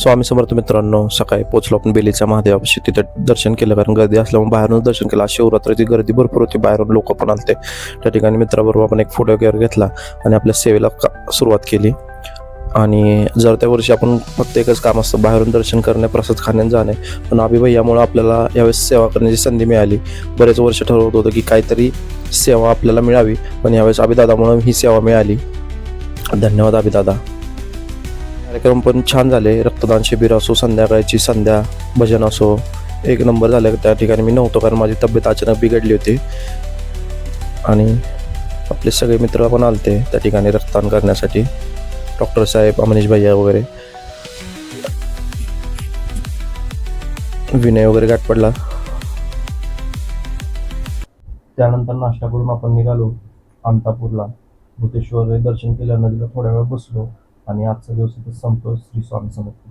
स्वामी समर्थ मित्रांनो, सकाळी पोचलो आपण बेलीच्या महादेवापाशी. तिथे दर्शन केलं, कारण गर्दी असल्यामुळे बाहेरूनच दर्शन केलं. आज शिवरात्रीची गर्दी भरपूर होती, बाहेरून लोक पण आलते. त्या ठिकाणी मित्राबरोबर आपण एक फोटो वगैरे घेतला आणि आपल्या सेवेला सुरुवात केली. आणि जर त्या वर्षी आपण फक्त एकच काम असतं, बाहेरून दर्शन करणे, प्रसाद खाण्यात जाणे. पण अभि भैयामुळे आपल्याला यावेळेस सेवा करण्याची संधी मिळाली. बरेच वर्ष ठरवत होतं की काहीतरी सेवा आपल्याला मिळावी, पण यावेळेस अभिदादामुळे ही सेवा मिळाली. धन्यवाद अभिदादा. कार्यक्रम पण छान झाले. रक्तदान शिबिर असो, संध्याकाळची संध्या भजन असो, एक नंबर झालं. त्या ठिकाणी मी नव्हतो कारण माझी तब्येत अचानक बिघडली होती. आणि आपले सगळे मित्र पण आलते त्या ठिकाणी रक्तदान करण्यासाठी. डॉक्टर साहेब, अमनीश भैया वगैरे, विनय वगैरे गाठ पडला. त्यानंतर नाश्ता करून आपण निघालो अंतापूरला. भूतेश्वर दर्शन केलं, नदीला थोड्या वेळ बसलो आणि आजचा दिवस इथे संपतो. श्री स्वामी समर्थ.